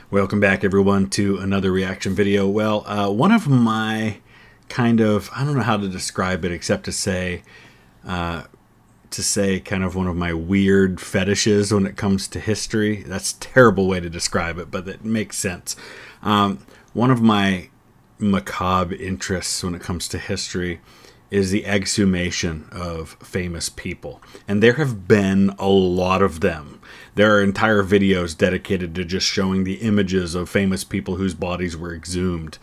Welcome back, everyone, to another reaction video. Well, one of my I don't know how to describe it except to say kind of one of my weird fetishes when it comes to history. That's a terrible way to describe it, but it makes sense. One of my macabre interests when it comes to history is the exhumation of famous people. And there have been a lot of them. There are entire videos dedicated to just showing the images of famous people whose bodies were exhumed.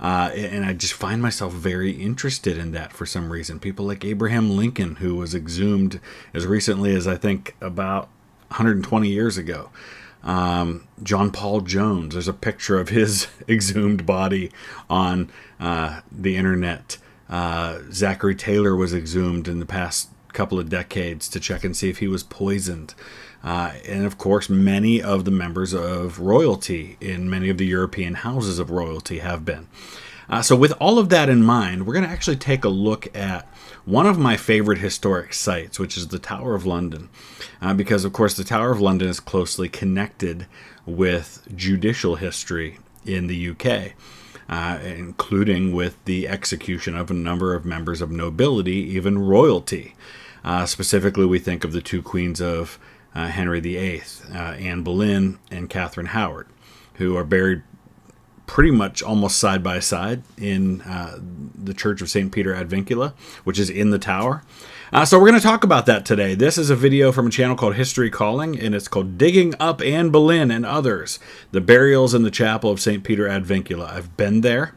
And I just find myself very interested in that for some reason. People like Abraham Lincoln, who was exhumed as recently as I think about 120 years ago. John Paul Jones, there's a picture of his exhumed body on the internet. Zachary Taylor was exhumed in the past couple of decades to check and see if he was poisoned. And of course, many of the members of royalty in many of the European houses of royalty have been. So with all of that in mind, we're going to actually take a look at one of my favorite historic sites, which is the Tower of London. Because, of course, the Tower of London is closely connected with judicial history in the UK. Including with the execution of a number of members of nobility, even royalty. Specifically, we think of the two queens of Henry VIII, Anne Boleyn and Catherine Howard, who are buried pretty much almost side by side in the Church of St. Peter ad Vincula, which is in the tower. So we're going to talk about that today. This is a video from a channel called History Calling, and it's called Digging Up Anne Boleyn and Others, the Burials in the Chapel of St. Peter ad Vincula. I've been there.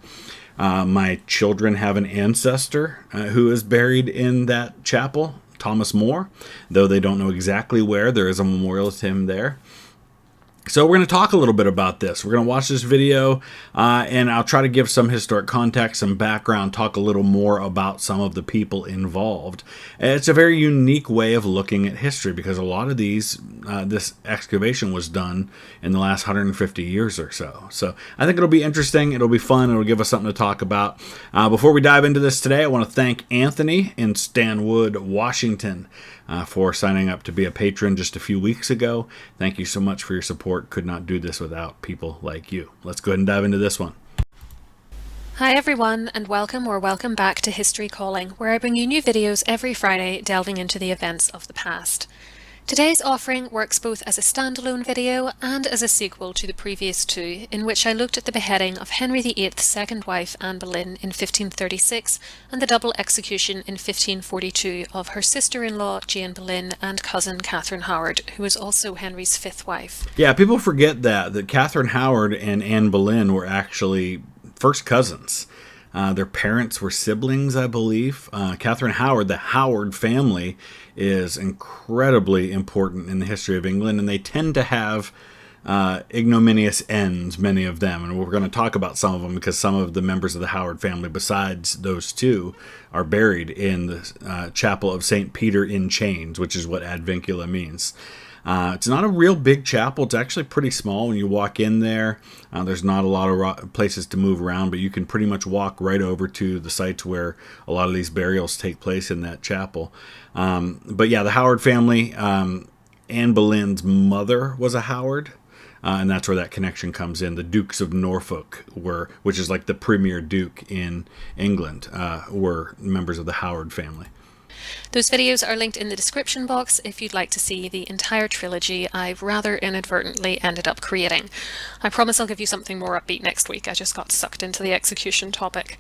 My children have an ancestor who is buried in that chapel, Thomas More, though they don't know exactly where. There is a memorial to him there. So we're going to talk a little bit about this. We're going to watch this video, and I'll try to give some historic context, some background, talk a little more about some of the people involved. It's a very unique way of looking at history because a lot of this excavation was done in the last 150 years or so. So I think it'll be interesting. It'll be fun. It'll give us something to talk about. Before we dive into this today, I want to thank Anthony in Stanwood, Washington, for signing up to be a patron just a few weeks ago. Thank you so much for your support. Could not do this without people like you. Let's go ahead and dive into this one. Hi everyone, and welcome back to History Calling, where I bring you new videos every Friday delving into the events of the past. Today's offering works both as a standalone video and as a sequel to the previous two, in which I looked at the beheading of Henry VIII's second wife Anne Boleyn in 1536 and the double execution in 1542 of her sister-in-law Jane Boleyn and cousin Catherine Howard, who was also Henry's fifth wife. Yeah, people forget that Catherine Howard and Anne Boleyn were actually first cousins. Their parents were siblings, I believe. Catherine Howard, the Howard family, is incredibly important in the history of England, and they tend to have ignominious ends, many of them. And we're going to talk about some of them because some of the members of the Howard family, besides those two, are buried in the chapel of St. Peter in Chains, which is what ad Vincula means. It's not a real big chapel. It's actually pretty small when you walk in there. There's not a lot of places to move around, but you can pretty much walk right over to the sites where a lot of these burials take place in that chapel. But yeah, the Howard family, Anne Boleyn's mother was a Howard, and that's where that connection comes in. The Dukes of Norfolk which is like the premier duke in England, were members of the Howard family. Those videos are linked in the description box if you'd like to see the entire trilogy I've rather inadvertently ended up creating. I promise I'll give you something more upbeat next week. I just got sucked into the execution topic.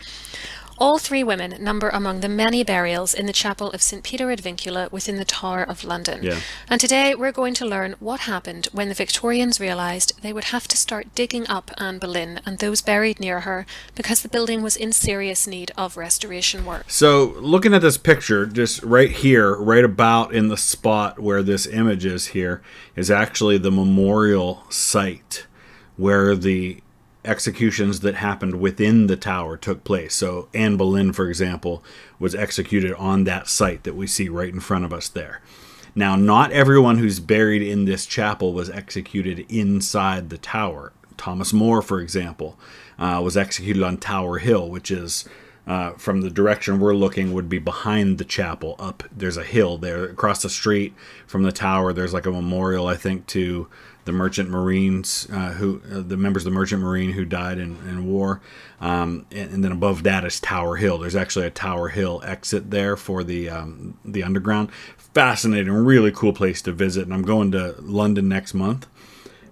All three women number among the many burials in the chapel of St. Peter ad Vincula within the Tower of London. Yeah. And today we're going to learn what happened when the Victorians realised they would have to start digging up Anne Boleyn and those buried near her because the building was in serious need of restoration work. So looking at this picture, just right here, right about in the spot where this image is here, is actually the memorial site where the executions that happened within the tower took place. So Anne Boleyn, for example, was executed on that site that we see right in front of us there. Now, not everyone who's buried in this chapel was executed inside the tower. Thomas More, for example, was executed on Tower Hill, which is, from the direction we're looking, would be behind the chapel. Up there's a hill there across the street from the tower. There's like a memorial, I think, to the merchant marines, the members of the merchant marine who died in war. And then above that is Tower Hill. There's actually a Tower Hill exit there for the underground. Fascinating, really cool place to visit. And I'm going to London next month,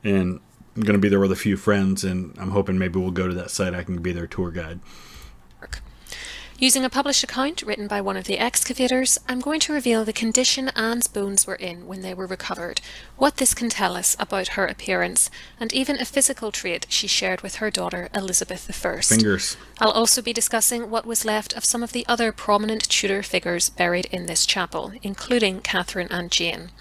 and I'm going to be there with a few friends, and I'm hoping maybe we'll go to that site. I can be their tour guide. Using a published account written by one of the excavators, I'm going to reveal the condition Anne's bones were in when they were recovered, what this can tell us about her appearance, and even a physical trait she shared with her daughter Elizabeth I. Fingers. I'll also be discussing what was left of some of the other prominent Tudor figures buried in this chapel, including Catherine and Jane.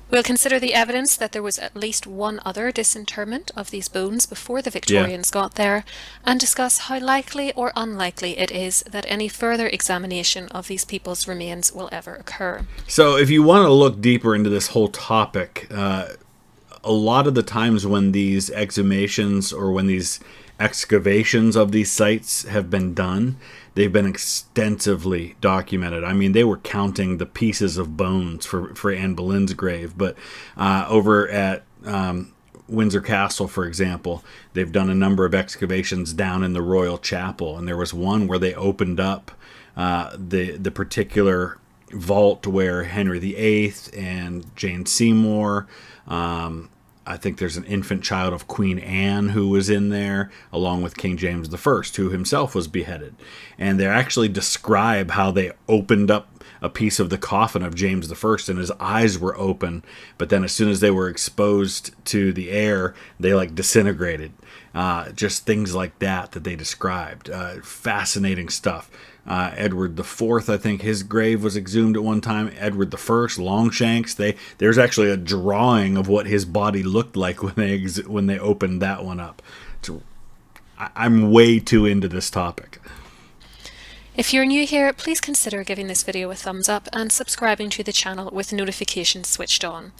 We'll consider the evidence that there was at least one other disinterment of these bones before the Victorians got there, and discuss how likely or unlikely it is that any further examination of these people's remains will ever occur. So if you want to look deeper into this whole topic, a lot of the times when these exhumations or when these excavations of these sites have been done, they've been extensively documented. I mean, they were counting the pieces of bones for Anne Boleyn's grave. But over at Windsor Castle, for example, they've done a number of excavations down in the Royal Chapel. And there was one where they opened up the particular vault where Henry VIII and Jane Seymour, I think there's an infant child of Queen Anne who was in there, along with King James I, who himself was beheaded. And they actually describe how they opened up a piece of the coffin of James I, and his eyes were open, but then as soon as they were exposed to the air, they disintegrated. Just things like that they described. Fascinating stuff. Edward IV, I think his grave was exhumed at one time. Edward I, Longshanks. There's actually a drawing of what his body looked like when they opened that one up. I'm way too into this topic. If you're new here, please consider giving this video a thumbs up and subscribing to the channel with notifications switched on.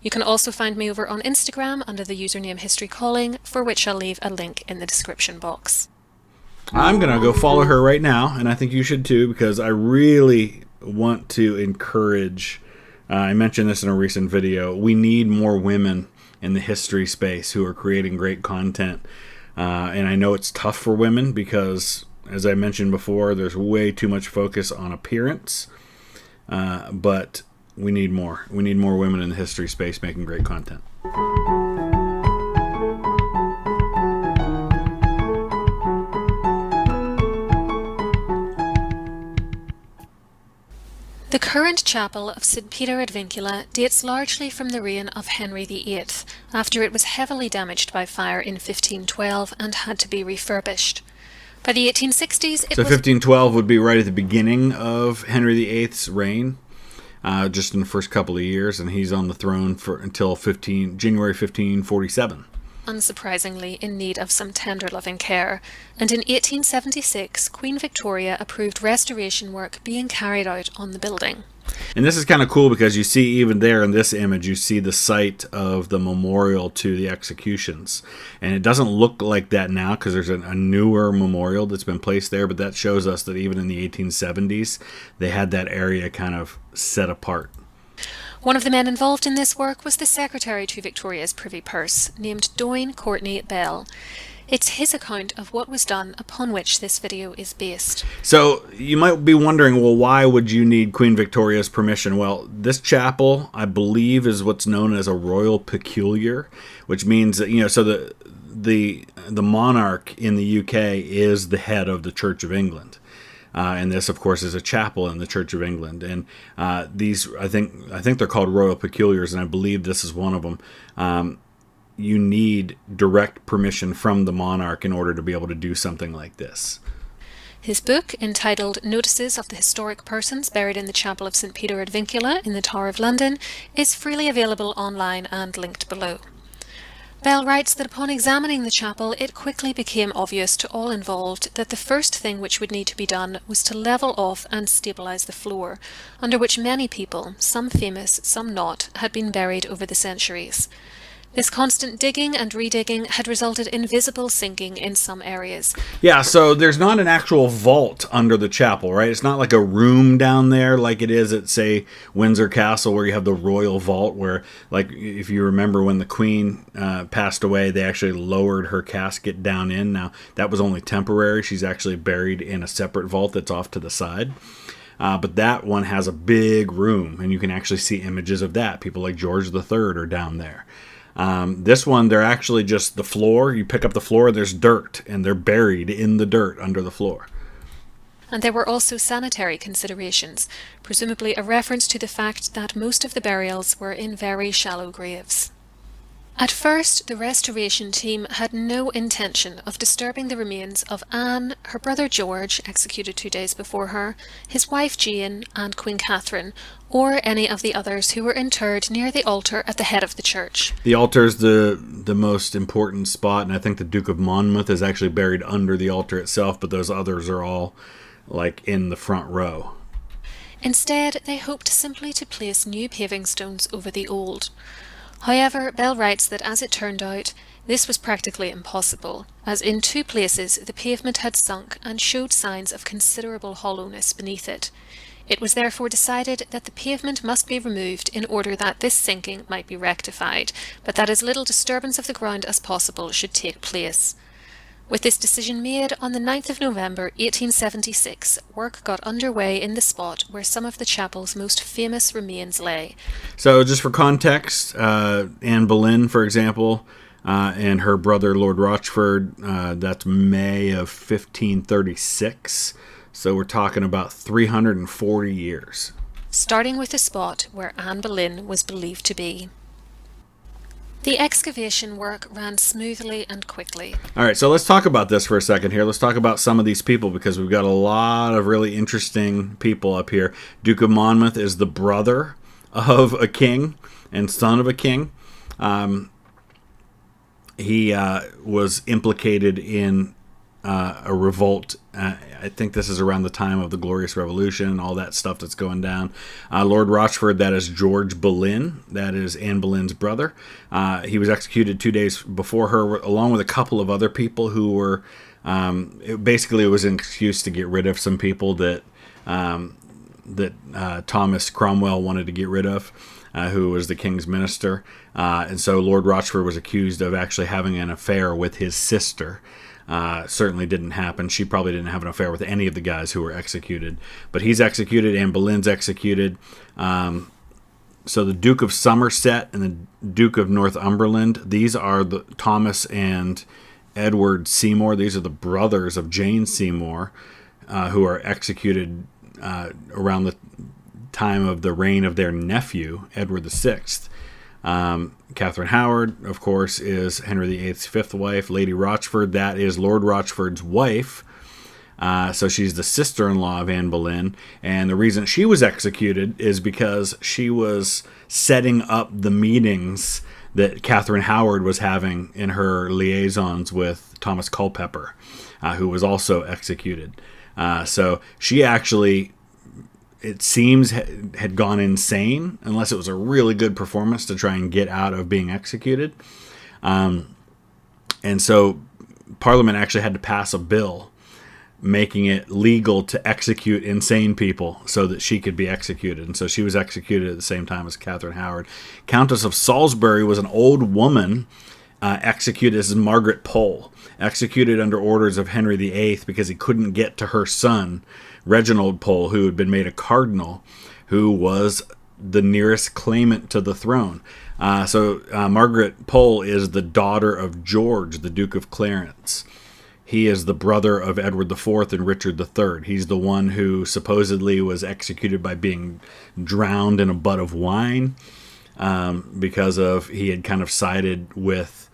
You can also find me over on Instagram under the username History Calling, for which I'll leave a link in the description box. I'm going to go follow her right now, and I think you should too, because I really want to encourage, I mentioned this in a recent video, we need more women in the history space who are creating great content. And I know it's tough for women because, as I mentioned before, there's way too much focus on appearance, but we need more. We need more women in the history space making great content. The current chapel of St. Peter ad Vincula dates largely from the reign of Henry VIII, after it was heavily damaged by fire in 1512 and had to be refurbished. By the 1860s, So 1512 would be right at the beginning of Henry VIII's reign, just in the first couple of years, and he's on the throne until January 1547. Unsurprisingly in need of some tender loving care, and in 1876 Queen Victoria approved restoration work being carried out on the building. And this is kind of cool because you see even there in this image, you see the site of the memorial to the executions. And it doesn't look like that now because there's a newer memorial that's been placed there, but that shows us that even in the 1870s, they had that area kind of set apart. One of the men involved in this work was the secretary to Victoria's Privy Purse, named Doyne Courtney Bell. It's his account of what was done upon which this video is based. So you might be wondering, well, why would you need Queen Victoria's permission? Well, this chapel, I believe, is what's known as a royal peculiar, which means that, so the monarch in the UK is the head of the Church of England. And this, of course, is a chapel in the Church of England. And these, I think they're called royal peculiars, and I believe this is one of them. You need direct permission from the monarch in order to be able to do something like this. His book, entitled Notices of the Historic Persons Buried in the Chapel of St. Peter ad Vincula in the Tower of London, is freely available online and linked below. Bell writes that upon examining the chapel, it quickly became obvious to all involved that the first thing which would need to be done was to level off and stabilise the floor, under which many people, some famous, some not, had been buried over the centuries. This constant digging and redigging had resulted in visible sinking in some areas. Yeah, so there's not an actual vault under the chapel, right? It's not like a room down there like it is at, say, Windsor Castle, where you have the royal vault, where, like, if you remember when the Queen passed away, they actually lowered her casket down in. Now, that was only temporary. She's actually buried in a separate vault that's off to the side. But that one has a big room, and you can actually see images of that. People like George III are down there. This one, they're actually just the floor. You pick up the floor, there's dirt, and they're buried in the dirt under the floor. And there were also sanitary considerations, presumably a reference to the fact that most of the burials were in very shallow graves. At first, the restoration team had no intention of disturbing the remains of Anne, her brother George, executed 2 days before her, his wife Jane, and Queen Catherine, or any of the others who were interred near the altar at the head of the church. The altar is the most important spot, and I think the Duke of Monmouth is actually buried under the altar itself, but those others are all, like, in the front row. Instead, they hoped simply to place new paving stones over the old. However, Bell writes that as it turned out, this was practically impossible, as in 2 places the pavement had sunk and showed signs of considerable hollowness beneath it. It was therefore decided that the pavement must be removed in order that this sinking might be rectified, but that as little disturbance of the ground as possible should take place. With this decision made, on the 9th of November 1876, work got underway in the spot where some of the chapel's most famous remains lay. So just for context, Anne Boleyn, for example, and her brother Lord Rochford, that's May of 1536. So we're talking about 340 years. Starting with the spot where Anne Boleyn was believed to be. The excavation work ran smoothly and quickly. All right, so let's talk about this for a second here. Let's talk about some of these people, because we've got a lot of really interesting people up here. Duke of Monmouth is the brother of a king and son of a king. He was implicated in a revolt. I think this is around the time of the Glorious Revolution, all that stuff that's going down. Lord Rochford, that is George Boleyn. That is Anne Boleyn's brother. He was executed 2 days before her, along with a couple of other people who were... it was an excuse to get rid of some people that Thomas Cromwell wanted to get rid of, who was the king's minister. And so Lord Rochford was accused of actually having an affair with his sister. Certainly didn't happen. She probably didn't have an affair with any of the guys who were executed. But he's executed, and Boleyn's executed. So the Duke of Somerset and the Duke of Northumberland, these are the Thomas and Edward Seymour. These are the brothers of Jane Seymour, who are executed around the time of the reign of their nephew, Edward VI. Catherine Howard, of course, is Henry VIII's fifth wife. Lady Rochford, that is Lord Rochford's wife. So she's the sister-in-law of Anne Boleyn. And the reason she was executed is because she was setting up the meetings that Catherine Howard was having in her liaisons with Thomas Culpeper, who was also executed. So she actually, it seems, had gone insane, unless it was a really good performance to try and get out of being executed. And so Parliament actually had to pass a bill making it legal to execute insane people so that she could be executed. And so she was executed at the same time as Catherine Howard. Countess of Salisbury was an old woman executed as Margaret Pole, executed under orders of Henry VIII because he couldn't get to her son, Reginald Pole, who had been made a cardinal, who was the nearest claimant to the throne. So Margaret Pole is the daughter of George, the Duke of Clarence. He is the brother of Edward IV and Richard III. He's the one who supposedly was executed by being drowned in a butt of wine because of he had kind of sided with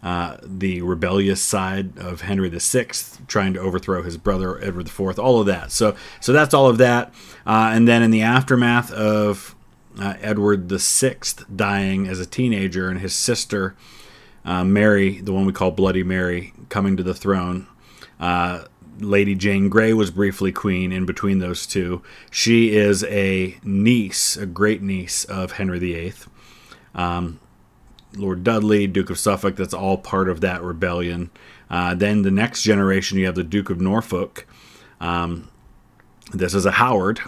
the rebellious side of Henry VI, trying to overthrow his brother Edward IV. All of that. So that's all of that. And then in the aftermath of Edward VI dying as a teenager and his sister Mary, the one we call Bloody Mary, coming to the throne. Lady Jane Grey was briefly queen in between those two. She is a niece, a great niece of Henry VIII. Lord Dudley, Duke of Suffolk. That's all part of that rebellion. Then the next generation, you have the Duke of Norfolk. This is a Howard.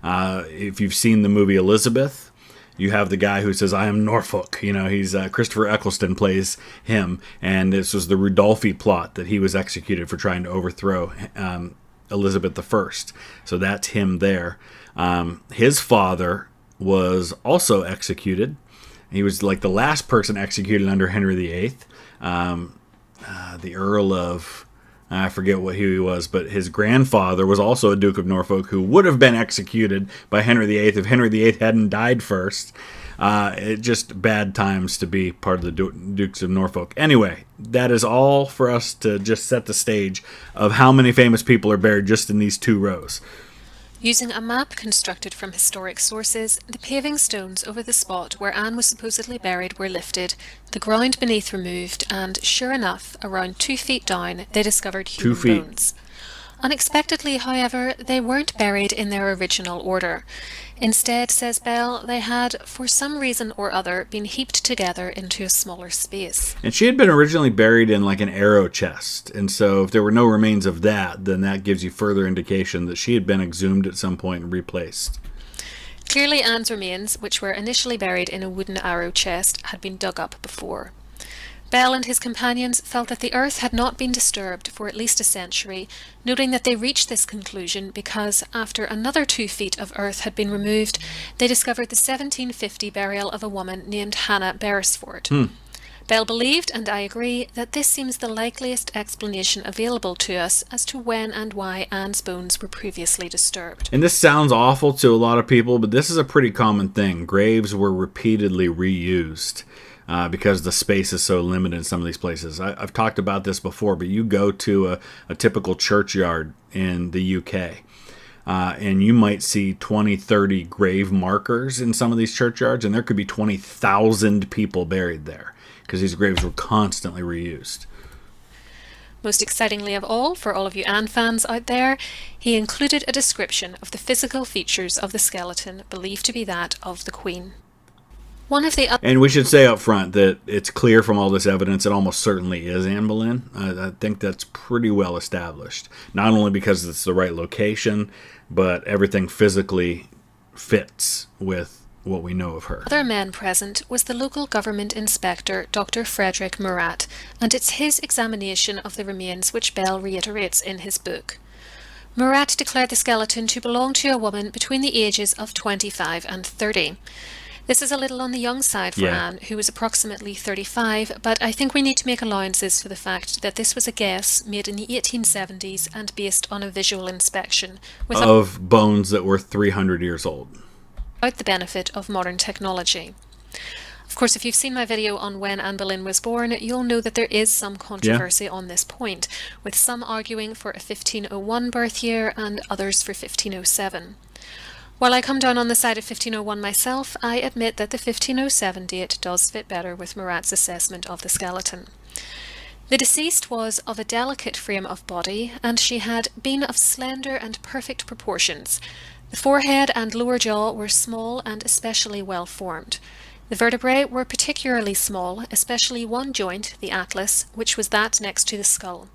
If you've seen the movie Elizabeth, you have the guy who says, "I am Norfolk." He's Christopher Eccleston plays him, and this was the Rudolphi plot that he was executed for trying to overthrow Elizabeth I. So that's him there. His father was also executed. He was like the last person executed under Henry VIII. The Earl of... I forget who he was, but his grandfather was also a Duke of Norfolk who would have been executed by Henry VIII if Henry VIII hadn't died first. It just bad times to be part of the Dukes of Norfolk. Anyway, that is all for us to just set the stage of how many famous people are buried just in these 2 rows. Using a map constructed from historic sources, the paving stones over the spot where Anne was supposedly buried were lifted, the ground beneath removed, and sure enough, around 2 feet down, they discovered human bones. Unexpectedly, however, they weren't buried in their original order. Instead, says Bell, they had, for some reason or other, been heaped together into a smaller space. And she had been originally buried in like an arrow chest, and so if there were no remains of that, then that gives you further indication that she had been exhumed at some point and replaced. Clearly Anne's remains, which were initially buried in a wooden arrow chest, had been dug up before. Bell and his companions felt that the earth had not been disturbed for at least a century, noting that they reached this conclusion because, after another 2 feet of earth had been removed, they discovered the 1750 burial of a woman named Hannah Beresford. Bell believed, and I agree, that this seems the likeliest explanation available to us as to when and why Anne's bones were previously disturbed. And this sounds awful to a lot of people, but this is a pretty common thing. Graves were repeatedly reused. Because the space is so limited in some of these places. I've talked about this before, but you go to a typical churchyard in the UK, and you might see 20, 30 grave markers in some of these churchyards, and there could be 20,000 people buried there because these graves were constantly reused. Most excitingly of all, for all of you Anne fans out there, he included a description of the physical features of the skeleton believed to be that of the Queen. And we should say up front that it's clear from all this evidence it almost certainly is Anne Boleyn. I think that's pretty well established. Not only because it's the right location, but everything physically fits with what we know of her. Other man present was the local government inspector, Dr. Frederick Murat, and it's his examination of the remains which Bell reiterates in his book. Murat declared the skeleton to belong to a woman between the ages of 25 and 30. This is a little on the young side for Anne, who was approximately 35, but I think we need to make allowances for the fact that this was a guess made in the 1870s and based on a visual inspection of bones that were 300 years old. Without the benefit of modern technology. Of course, if you've seen my video on when Anne Boleyn was born, you'll know that there is some controversy on this point, with some arguing for a 1501 birth year and others for 1507. While I come down on the side of 1501 myself, I admit that the 1507 date does fit better with Murat's assessment of the skeleton. The deceased was of a delicate frame of body, and she had been of slender and perfect proportions. The forehead and lower jaw were small and especially well formed. The vertebrae were particularly small, especially one joint, the atlas, which was that next to the skull.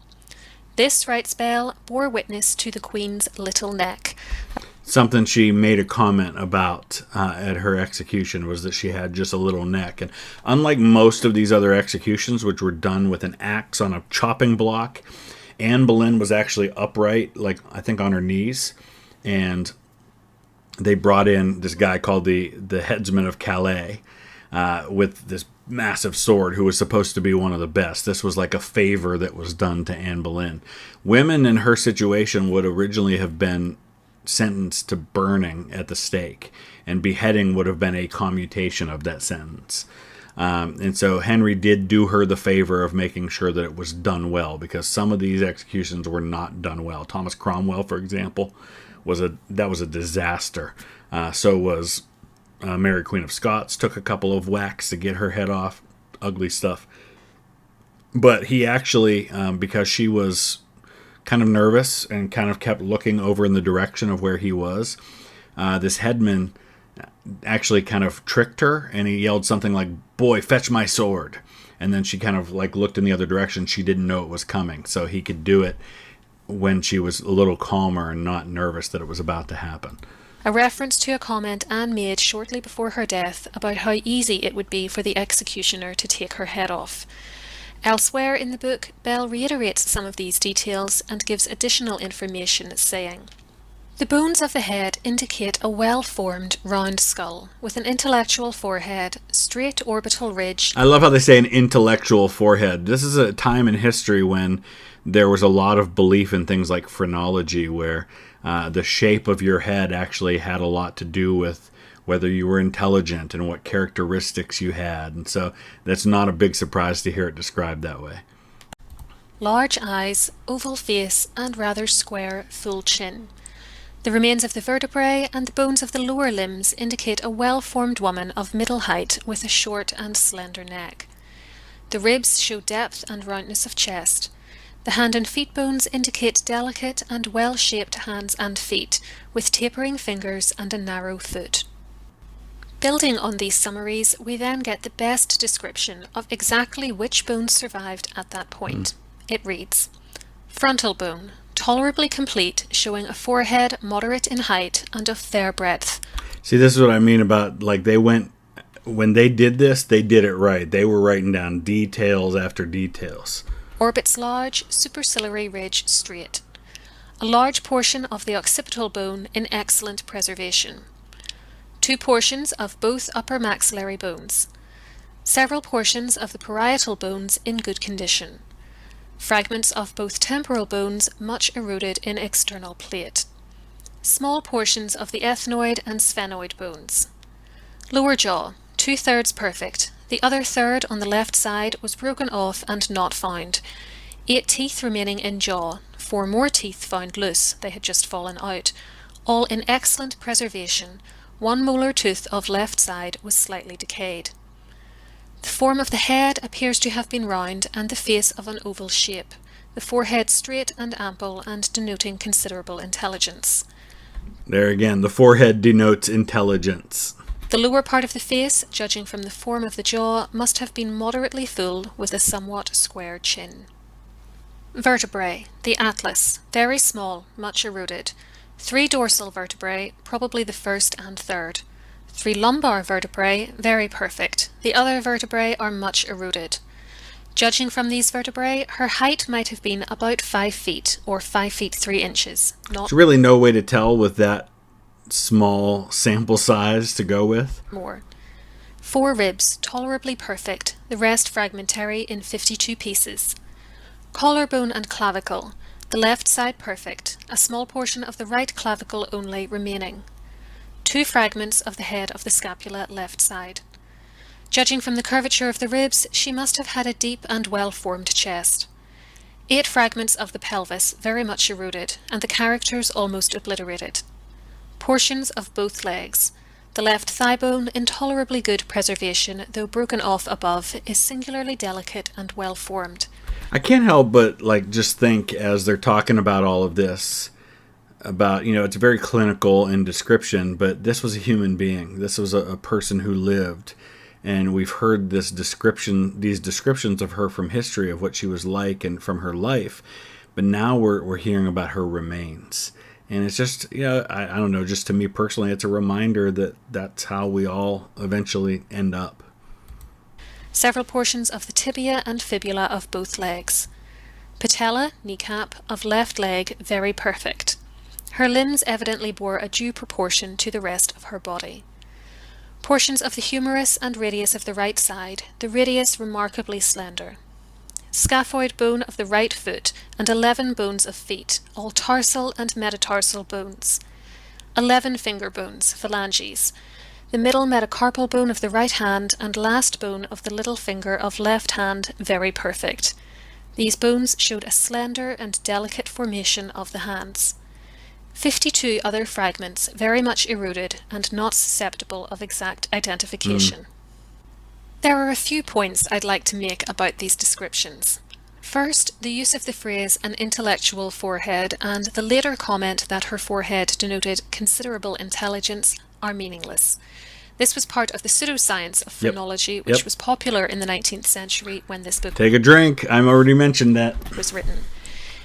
This, writes Bell, bore witness to the Queen's little neck. Something she made a comment about at her execution was that she had just a little neck. And unlike most of these other executions, which were done with an axe on a chopping block, Anne Boleyn was actually upright, like I think on her knees. And they brought in this guy called the headsman of Calais with this massive sword who was supposed to be one of the best. This was like a favor that was done to Anne Boleyn. Women in her situation would originally have been sentenced to burning at the stake, and beheading would have been a commutation of that sentence. And so Henry did do her the favor of making sure that it was done well, because some of these executions were not done well. Thomas Cromwell, for example, was a disaster. So was Mary Queen of Scots. Took a couple of whacks to get her head off. Ugly stuff. But he actually, because she was kind of nervous and kind of kept looking over in the direction of where he was, this headman actually kind of tricked her, and he yelled something like, "Boy, fetch my sword." And then she kind of like looked in the other direction. She didn't know it was coming, so he could do it when she was a little calmer and not nervous that it was about to happen. A reference to a comment Anne made shortly before her death about how easy it would be for the executioner to take her head off. Elsewhere in the book, Bell reiterates some of these details and gives additional information, saying, "The bones of the head indicate a well-formed, round skull, with an intellectual forehead, straight orbital ridge." I love how they say an intellectual forehead. This is a time in history when there was a lot of belief in things like phrenology, where the shape of your head actually had a lot to do with whether you were intelligent and what characteristics you had. And so that's not a big surprise to hear it described that way. Large eyes, oval face, and rather square, full chin. The remains of the vertebrae and the bones of the lower limbs indicate a well-formed woman of middle height with a short and slender neck. The ribs show depth and roundness of chest. The hand and feet bones indicate delicate and well-shaped hands and feet, with tapering fingers and a narrow foot. Building on these summaries, we then get the best description of exactly which bones survived at that point. It reads, "Frontal bone, tolerably complete, showing a forehead moderate in height and of fair breadth." See, this is what I mean about, like, when they did this, they did it right. They were writing down details after details. Orbits large, superciliary ridge straight. A large portion of the occipital bone in excellent preservation. 2 portions of both upper maxillary bones. Several portions of the parietal bones in good condition. Fragments of both temporal bones much eroded in external plate. Small portions of the ethnoid and sphenoid bones. Lower jaw, 2/3 perfect. The other third on the left side was broken off and not found. 8 teeth remaining in jaw, 4 more teeth found loose, they had just fallen out. All in excellent preservation. 1 molar tooth of left side was slightly decayed. The form of the head appears to have been round and the face of an oval shape, the forehead straight and ample and denoting considerable intelligence. There again, the forehead denotes intelligence. The lower part of the face, judging from the form of the jaw, must have been moderately full with a somewhat square chin. Vertebrae. The atlas, very small, much eroded. 3 dorsal vertebrae, probably the first and third. 3 lumbar vertebrae, very perfect. The other vertebrae are much eroded. Judging from these vertebrae, her height might have been about 5 feet, or 5 feet 3 inches. There's really no way to tell with that small sample size to go with. More. 4 ribs, tolerably perfect, the rest fragmentary in 52 pieces. Collarbone and clavicle, the left side perfect, a small portion of the right clavicle only remaining. 2 fragments of the head of the scapula left side. Judging from the curvature of the ribs, she must have had a deep and well-formed chest. 8 fragments of the pelvis, very much eroded, and the characters almost obliterated. Portions of both legs. The left thigh bone, in tolerably good preservation, though broken off above, is singularly delicate and well-formed. I can't help but just think, as they're talking about all of this, about, it's very clinical in description, but this was a human being. This was a person who lived, and we've heard these descriptions of her from history, of what she was like and from her life, but now we're hearing about her remains. And it's just, I don't know, just to me personally, it's a reminder that that's how we all eventually end up. Several portions of the tibia and fibula of both legs. Patella, kneecap, of left leg, very perfect. Her limbs evidently bore a due proportion to the rest of her body. Portions of the humerus and radius of the right side, the radius remarkably slender. Scaphoid bone of the right foot, and 11 bones of feet, all tarsal and metatarsal bones. 11 finger bones, phalanges. The middle metacarpal bone of the right hand, and last bone of the little finger of left hand, very perfect. These bones showed a slender and delicate formation of the hands. 52 other fragments, very much eroded, and not susceptible of exact identification. There are a few points I'd like to make about these descriptions. First, the use of the phrase an intellectual forehead and the later comment that her forehead denoted considerable intelligence are meaningless. This was part of the pseudoscience of Yep. phrenology, which Yep. was popular in the 19th century when this book Take a drink. I've already mentioned that. was written.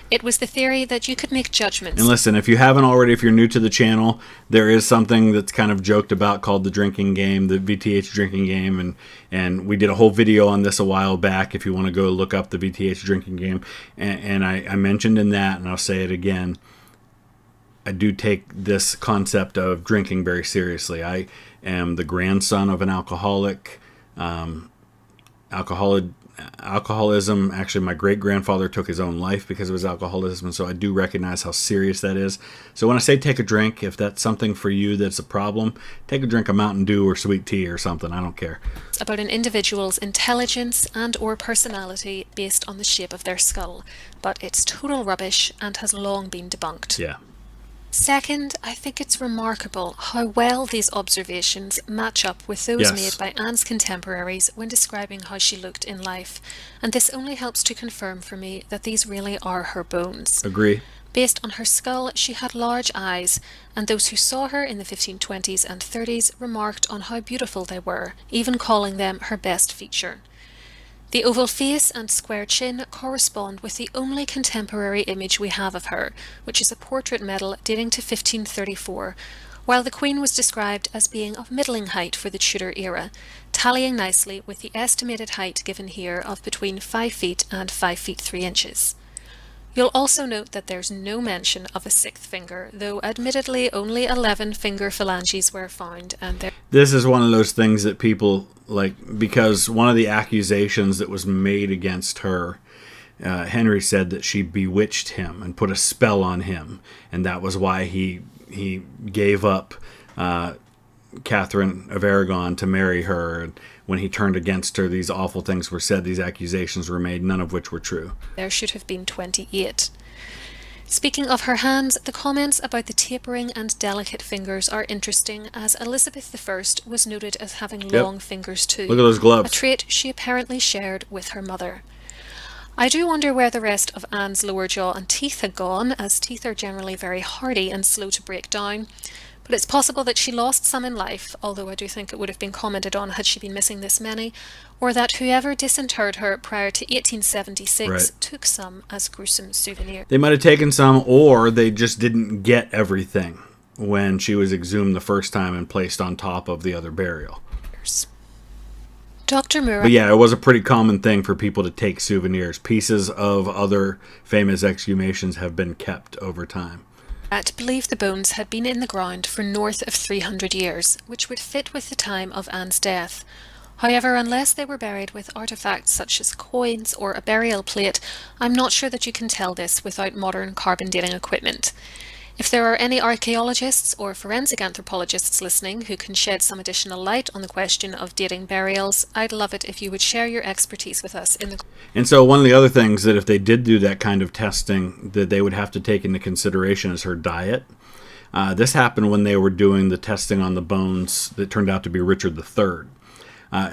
It was the theory that you could make judgments. And listen, if you haven't already, if you're new to the channel, there is something that's kind of joked about called the drinking game, the VTH drinking game, and we did a whole video on this a while back if you want to go look up the VTH drinking game. And I mentioned in that, and I'll say it again, I do take this concept of drinking very seriously. I am the grandson of an alcoholic. Alcoholism, actually my great-grandfather took his own life because of his alcoholism, and so I do recognize how serious that is. So when I say take a drink, if that's something for you that's a problem, take a drink of Mountain Dew or sweet tea or something, I don't care. About an individual's intelligence and or personality based on the shape of their skull, but it's total rubbish and has long been debunked. Yeah. Second, I think it's remarkable how well these observations match up with those Yes. made by Anne's contemporaries when describing how she looked in life, and this only helps to confirm for me that these really are her bones. Agree. Based on her skull, she had large eyes, and those who saw her in the 1520s and 30s remarked on how beautiful they were, even calling them her best feature. The oval face and square chin correspond with the only contemporary image we have of her, which is a portrait medal dating to 1534, while the Queen was described as being of middling height for the Tudor era, tallying nicely with the estimated height given here of between 5 feet and 5 feet 3 inches. You'll also note that there's no mention of a sixth finger, though admittedly only 11 finger phalanges were found, and This is one of those things that people like, because one of the accusations that was made against her, Henry said that she bewitched him and put a spell on him, and that was why he gave up Catherine of Aragon to marry her. And when he turned against her, these awful things were said, these accusations were made, none of which were true. There should have been 28. Speaking of her hands, the comments about the tapering and delicate fingers are interesting, as Elizabeth I was noted as having long fingers too. Look at those gloves. A trait she apparently shared with her mother. I do wonder where the rest of Anne's lower jaw and teeth had gone, as teeth are generally very hardy and slow to break down. But it's possible that she lost some in life, although I do think it would have been commented on had she been missing this many, or that whoever disinterred her prior to 1876 took some as gruesome souvenirs. They might have taken some, or they just didn't get everything when she was exhumed the first time and placed on top of the other burial. Dr. Murat. But yeah, it was a pretty common thing for people to take souvenirs. Pieces of other famous exhumations have been kept over time. Believed the bones had been in the ground for north of 300 years, which would fit with the time of Anne's death. However, unless they were buried with artifacts such as coins or a burial plate, I'm not sure that you can tell this without modern carbon dating equipment. If there are any archaeologists or forensic anthropologists listening who can shed some additional light on the question of dating burials, I'd love it if you would share your expertise with us in the... And so one of the other things that if they did do that kind of testing that they would have to take into consideration is her diet. This happened when they were doing the testing on the bones that turned out to be Richard III.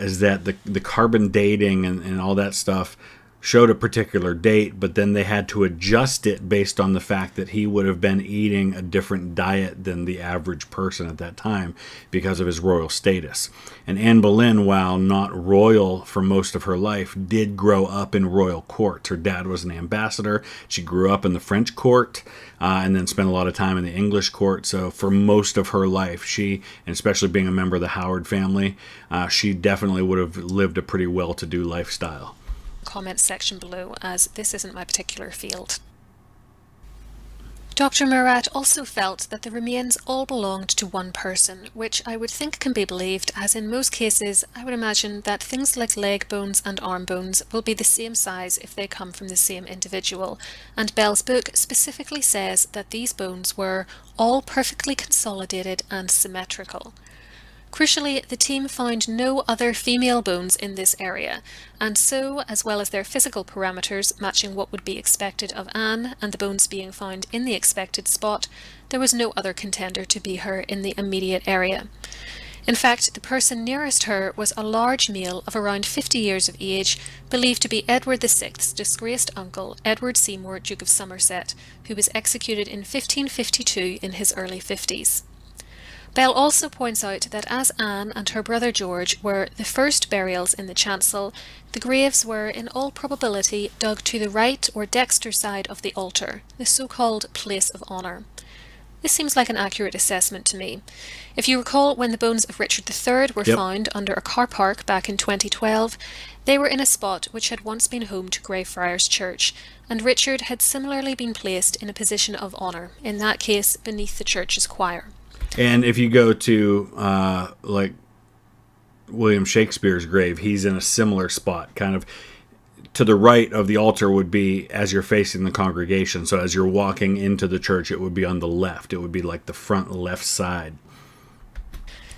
Is that the carbon dating and all that stuff showed a particular date, but then they had to adjust it based on the fact that he would have been eating a different diet than the average person at that time because of his royal status. And Anne Boleyn, while not royal for most of her life, did grow up in royal court. Her dad was an ambassador. She grew up in the French court and then spent a lot of time in the English court. So for most of her life, she, and especially being a member of the Howard family, she definitely would have lived a pretty well-to-do lifestyle. Comments section below, as this isn't my particular field. Dr. Murat also felt that the remains all belonged to one person, which I would think can be believed, as in most cases I would imagine that things like leg bones and arm bones will be the same size if they come from the same individual, and Bell's book specifically says that these bones were all perfectly consolidated and symmetrical. Crucially, the team found no other female bones in this area, and so, as well as their physical parameters matching what would be expected of Anne and the bones being found in the expected spot, there was no other contender to be her in the immediate area. In fact, the person nearest her was a large male of around 50 years of age, believed to be Edward VI's disgraced uncle, Edward Seymour, Duke of Somerset, who was executed in 1552 in his early 50s. Bell also points out that as Anne and her brother George were the first burials in the chancel, the graves were in all probability dug to the right or dexter side of the altar, the so-called place of honour. This seems like an accurate assessment to me. If you recall, when the bones of Richard III were Yep. found under a car park back in 2012, they were in a spot which had once been home to Greyfriars Church, and Richard had similarly been placed in a position of honour, in that case beneath the church's choir. And if you go to like William Shakespeare's grave, he's in a similar spot, kind of to the right of the altar would be as you're facing the congregation. So as you're walking into the church, it would be on the left. It would be like the front left side.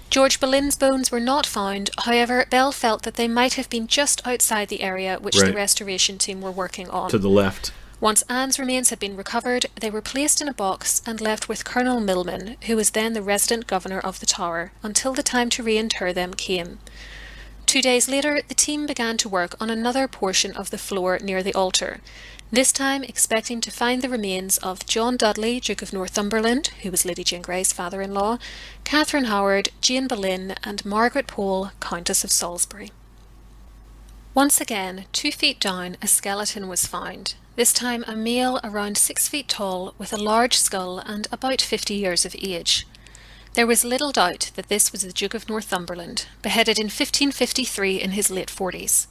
George Boleyn's bones were not found, however, Bell felt that they might have been just outside the area which the Right. restoration team were working on. To the left. Once Anne's remains had been recovered, they were placed in a box and left with Colonel Milman, who was then the resident governor of the Tower, until the time to reinter them came. 2 days later, the team began to work on another portion of the floor near the altar, this time expecting to find the remains of John Dudley, Duke of Northumberland, who was Lady Jane Grey's father-in-law, Catherine Howard, Jane Boleyn, and Margaret Pole, Countess of Salisbury. Once again, 2 feet down, a skeleton was found, this time a male around 6 feet tall with a large skull and about 50 years of age. There was little doubt that this was the Duke of Northumberland, beheaded in 1553 in his late 40s.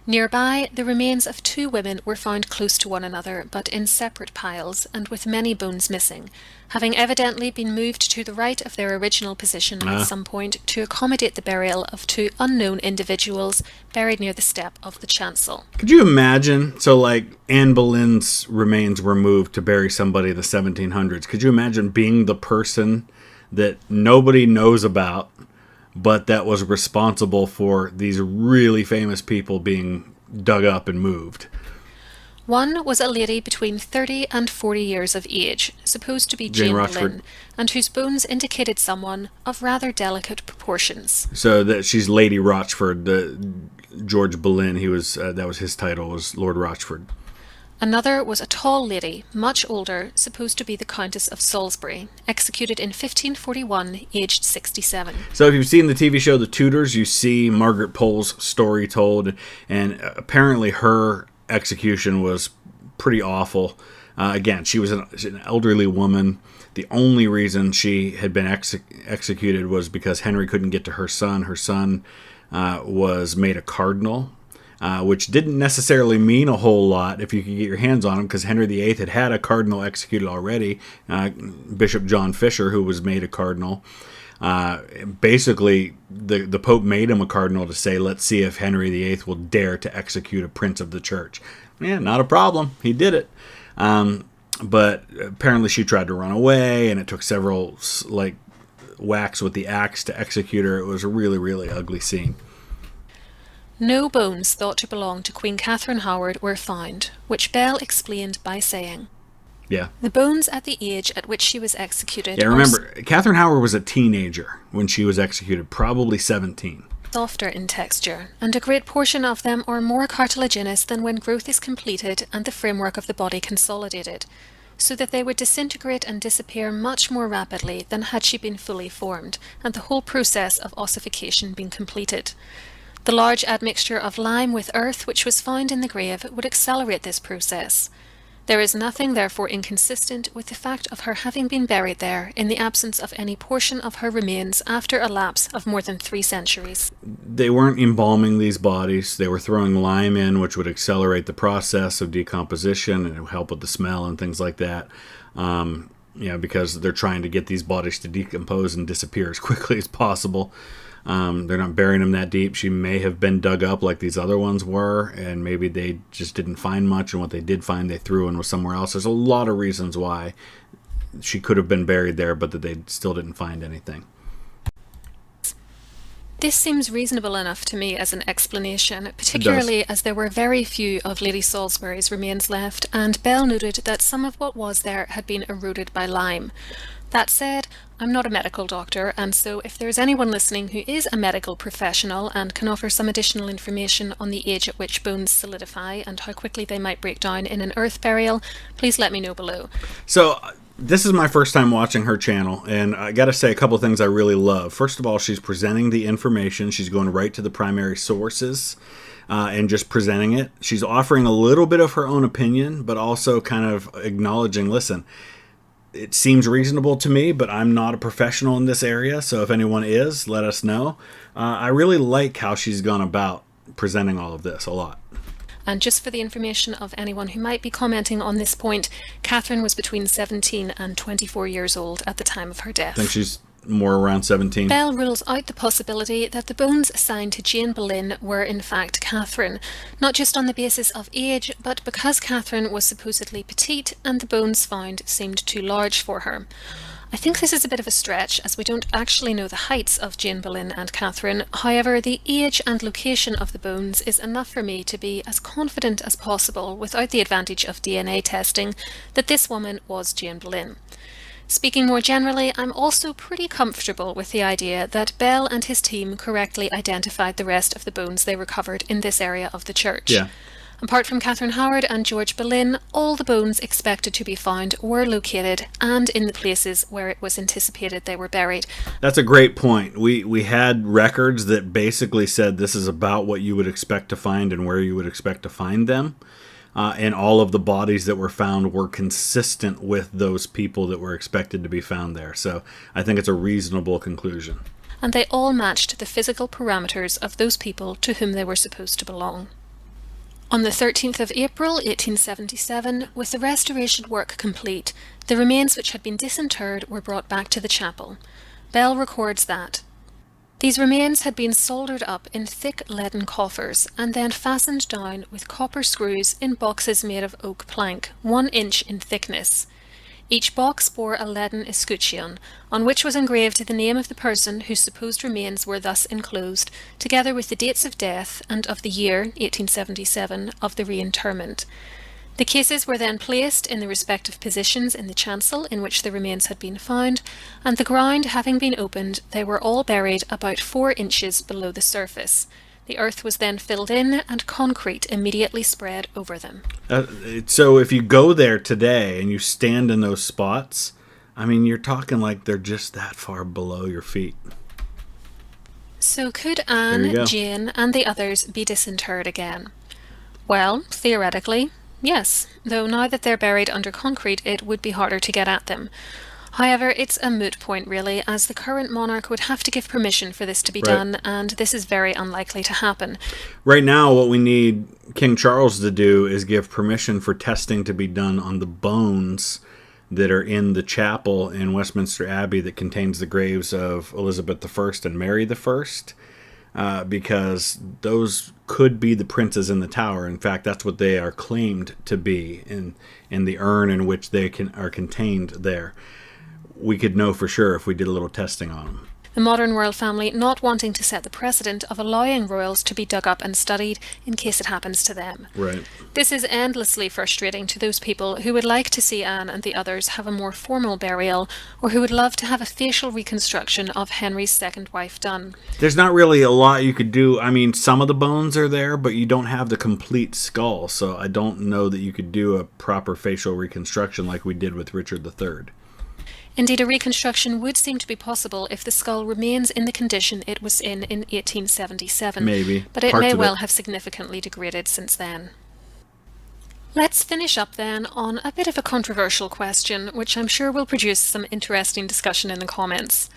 Nearby, the remains of 2 women were found close to one another, but in separate piles, and with many bones missing, having evidently been moved to the right of their original position at some point to accommodate the burial of 2 unknown individuals buried near the step of the chancel. Could you imagine? So, like, Anne Boleyn's remains were moved to bury somebody in the 1700s. Could you imagine being the person that nobody knows about, but that was responsible for these really famous people being dug up and moved? One was a lady between 30 and 40 years of age, supposed to be Jane Boleyn, and whose bones indicated someone of rather delicate proportions. So that she's Lady Rochford. The George Boleyn, he was that was his title, was Lord Rochford. Another was a tall lady, much older, supposed to be the Countess of Salisbury, executed in 1541, aged 67. So if you've seen the TV show The Tudors, you see Margaret Pole's story told, and apparently her execution was pretty awful. Again, she was an elderly woman. The only reason she had been executed was because Henry couldn't get to her son. Her son was made a cardinal, which didn't necessarily mean a whole lot if you could get your hands on him, because Henry VIII had a cardinal executed already, Bishop John Fisher, who was made a cardinal. Basically, the Pope made him a cardinal to say, let's see if Henry VIII will dare to execute a prince of the church. Yeah, not a problem. He did it. But apparently she tried to run away, and it took several whacks with the axe to execute her. It was a really, really ugly scene. No bones thought to belong to Queen Catherine Howard were found, which Bell explained by saying, Yeah. the bones at the age at which she was executed Yeah, remember, Catherine Howard was a teenager when she was executed, probably 17. Softer in texture, and a great portion of them are more cartilaginous than when growth is completed and the framework of the body consolidated, so that they would disintegrate and disappear much more rapidly than had she been fully formed, and the whole process of ossification been completed. The large admixture of lime with earth which was found in the grave would accelerate this process. There is nothing therefore inconsistent with the fact of her having been buried there in the absence of any portion of her remains after a lapse of more than 3 centuries. They weren't embalming these bodies. They were throwing lime in, which would accelerate the process of decomposition and it would help with the smell and things like that. Because they're trying to get these bodies to decompose and disappear as quickly as possible. They're not burying them that deep. She may have been dug up like these other ones were, and maybe they just didn't find much, and what they did find they threw in was somewhere else. There's a lot of reasons why she could have been buried there, but that they still didn't find anything. This seems reasonable enough to me as an explanation, particularly as there were very few of Lady Salisbury's remains left, and Bell noted that some of what was there had been eroded by lime. That said, I'm not a medical doctor, and so if there's anyone listening who is a medical professional and can offer some additional information on the age at which bones solidify and how quickly they might break down in an earth burial, please let me know below. So, This is my first time watching her channel, and I gotta say a couple of things I really love. First of all, she's presenting the information. She's going right to the primary sources and just presenting it. She's offering a little bit of her own opinion, but also kind of acknowledging, listen, it seems reasonable to me, but I'm not a professional in this area, so if anyone is, let us know. I really like how she's gone about presenting all of this a lot. And just for the information of anyone who might be commenting on this point, Catherine was between 17 and 24 years old at the time of her death. I think she's more around 17. Bell rules out the possibility that the bones assigned to Jane Boleyn were in fact Catherine, not just on the basis of age, but because Catherine was supposedly petite and the bones found seemed too large for her. I think this is a bit of a stretch, as we don't actually know the heights of Jane Boleyn and Catherine. However, the age and location of the bones is enough for me to be as confident as possible, without the advantage of DNA testing, that this woman was Jane Boleyn. Speaking more generally, I'm also pretty comfortable with the idea that Bell and his team correctly identified the rest of the bones they recovered in this area of the church. Yeah. Apart from Catherine Howard and George Boleyn, all the bones expected to be found were located and in the places where it was anticipated they were buried. That's a great point. We had records that basically said this is about what you would expect to find and where you would expect to find them. And all of the bodies that were found were consistent with those people that were expected to be found there. So I think it's a reasonable conclusion. And they all matched the physical parameters of those people to whom they were supposed to belong. On the 13th of April 1877, with the restoration work complete, the remains which had been disinterred were brought back to the chapel. Bell records that these remains had been soldered up in thick leaden coffers and then fastened down with copper screws in boxes made of oak plank, 1 inch in thickness. Each box bore a leaden escutcheon, on which was engraved the name of the person whose supposed remains were thus enclosed, together with the dates of death and of the year, 1877, of the reinterment. The cases were then placed in the respective positions in the chancel in which the remains had been found, and the ground having been opened, they were all buried about 4 inches below the surface. The earth was then filled in and concrete immediately spread over them. So if you go there today and you stand in those spots, I mean, you're talking like they're just that far below your feet. So could Anne, Jane, and the others be disinterred again? Well, theoretically, yes, though now that they're buried under concrete, it would be harder to get at them. However, it's a moot point really, as the current monarch would have to give permission for this to be done, and this is very unlikely to happen. Right now, what we need King Charles to do is give permission for testing to be done on the bones that are in the chapel in Westminster Abbey that contains the graves of Elizabeth I and Mary I, because those could be the princes in the tower. In fact, that's what they are claimed to be in the urn in which they are contained there. We could know for sure if we did a little testing on them. The modern royal family not wanting to set the precedent of allowing royals to be dug up and studied in case it happens to them. Right. This is endlessly frustrating to those people who would like to see Anne and the others have a more formal burial, or who would love to have a facial reconstruction of Henry's second wife done. There's not really a lot you could do. I mean, some of the bones are there, but you don't have the complete skull, so I don't know that you could do a proper facial reconstruction like we did with Richard III. Indeed, a reconstruction would seem to be possible if the skull remains in the condition it was in 1877. Maybe. But it may well have significantly degraded since then. Let's finish up then on a bit of a controversial question, which I'm sure will produce some interesting discussion in the comments.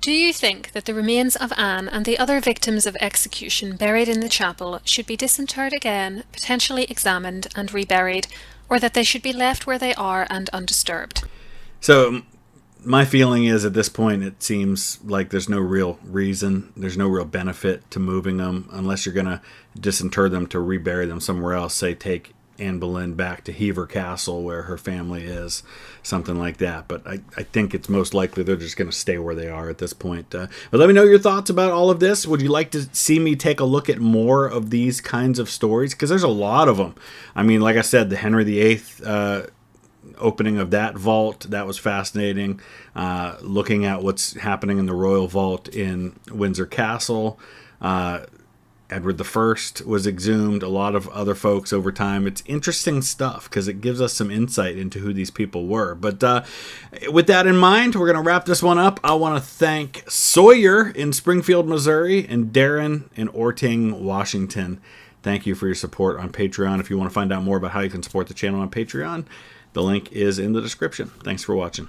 Do you think that the remains of Anne and the other victims of execution buried in the chapel should be disinterred again, potentially examined and reburied, or that they should be left where they are and undisturbed? So my feeling is at this point it seems like there's no real reason, there's no real benefit to moving them unless you're going to disinter them to rebury them somewhere else. Say take Anne Boleyn back to Hever Castle where her family is, something like that. But I think it's most likely they're just going to stay where they are at this point. But let me know your thoughts about all of this. Would you like to see me take a look at more of these kinds of stories? Because there's a lot of them. I mean, like I said, the Henry VIII opening of that vault, that was fascinating. Looking at what's happening in the royal vault in Windsor Castle. Edward the First was exhumed, a lot of other folks over time. It's interesting stuff because it gives us some insight into who these people were. But with that in mind, we're going to wrap this one up. I want to thank Sawyer in Springfield, Missouri, and Darren in Orting, Washington. Thank you for your support on Patreon. If you want to find out more about how you can support the channel on Patreon, the link is in the description. Thanks for watching.